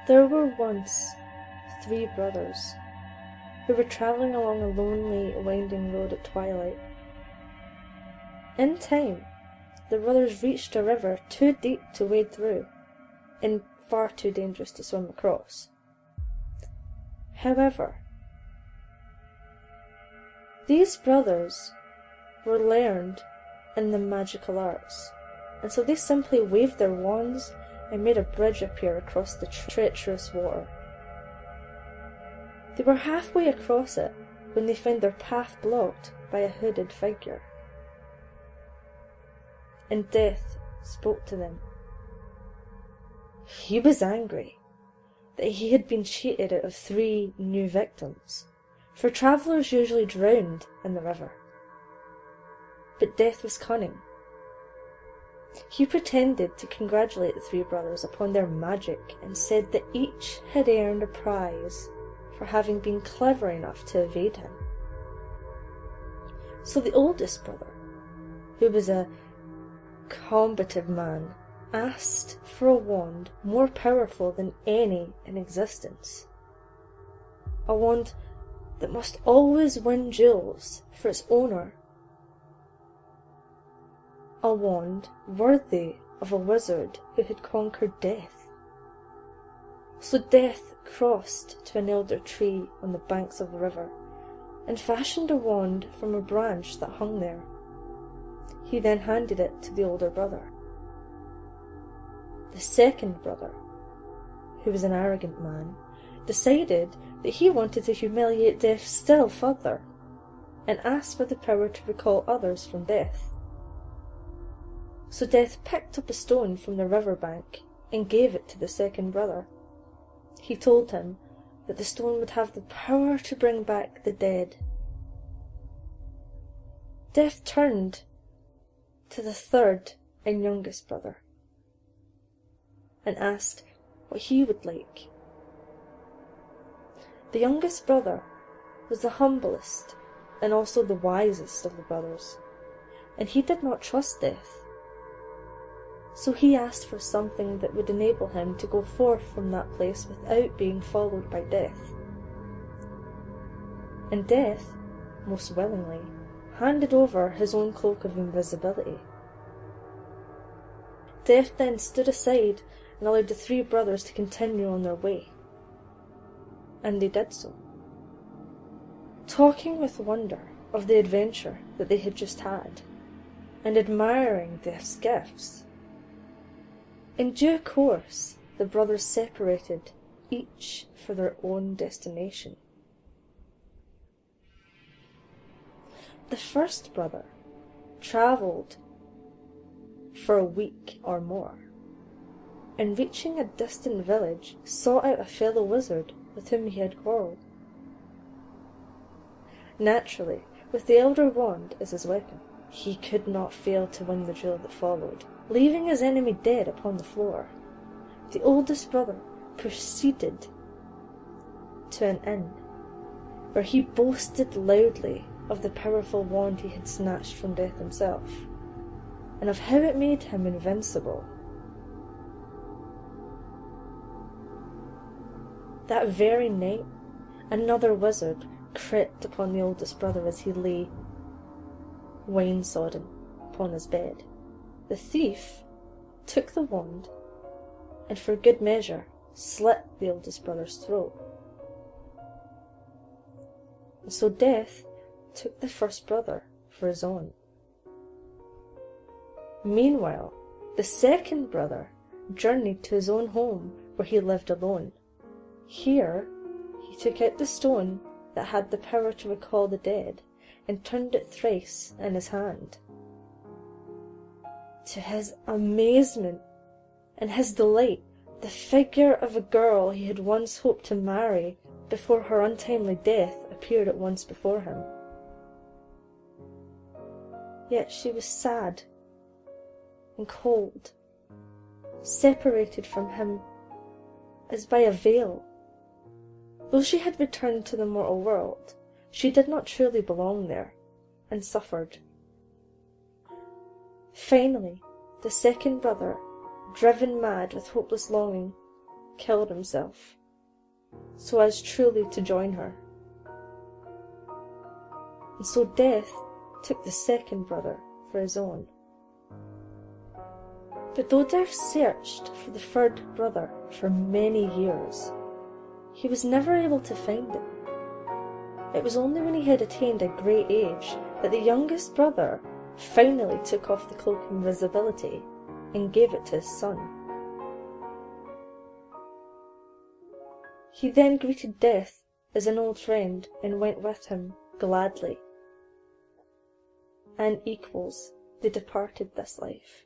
There were once 3 brothers who were travelling along a lonely, winding road at twilight. In time, the brothers reached a river too deep to wade through, and far too dangerous to swim across. However, these brothers were learned in the magical arts, and so they simply waved their wands and made a bridge appear across the treacherous water. They were halfway across it when they found their path blocked by a hooded figure. And Death spoke to them. He was angry that he had been cheated out of 3 new victims, for travellers usually drowned in the river. But Death was cunning. He pretended to congratulate the 3 brothers upon their magic and said that each had earned a prize for having been clever enough to evade him. So the oldest brother, who was a combative man, asked for a wand more powerful than any in existence. A wand that must always win duels for its owner. A wand worthy of a wizard who had conquered death. So Death crossed to an elder tree on the banks of the river and fashioned a wand from a branch that hung there. He then handed it to the older brother. The second brother, who was an arrogant man, decided that he wanted to humiliate Death still further and asked for the power to recall others from death. So Death picked up a stone from the river bank and gave it to the second brother. He told him that the stone would have the power to bring back the dead. Death turned to the third and youngest brother and asked what he would like. The youngest brother was the humblest and also the wisest of the brothers, and he did not trust Death. So he asked for something that would enable him to go forth from that place without being followed by Death. And Death, most willingly, handed over his own cloak of invisibility. Death then stood aside and allowed the 3 brothers to continue on their way. And they did so, talking with wonder of the adventure that they had just had, and admiring Death's gifts. In due course, the brothers separated, each for their own destination. The first brother travelled for a week or more, and reaching a distant village, sought out a fellow wizard with whom he had quarrelled. Naturally, with the elder wand as his weapon, he could not fail to win the duel that followed, leaving his enemy dead upon the floor. The oldest brother proceeded to an inn, where he boasted loudly of the powerful wand he had snatched from Death himself, and of how it made him invincible. That very night, another wizard crept upon the oldest brother as he lay wine-sodden upon his bed. The thief took the wand and for good measure slit the oldest brother's throat. And so Death took the first brother for his own. Meanwhile, the second brother journeyed to his own home where he lived alone. Here he took out the stone that had the power to recall the dead and turned it thrice in his hand. To his amazement and his delight, the figure of a girl he had once hoped to marry before her untimely death appeared at once before him. Yet she was sad and cold, separated from him as by a veil. Though she had returned to the mortal world, she did not truly belong there, and suffered. Finally, the second brother, driven mad with hopeless longing, killed himself, so as truly to join her. And so Death took the second brother for his own. But though Death searched for the third brother for many years, he was never able to find him. It was only when he had attained a great age that the youngest brother finally took off the cloak of invisibility and gave it to his son. He then greeted Death as an old friend and went with him gladly. And equals, they departed this life.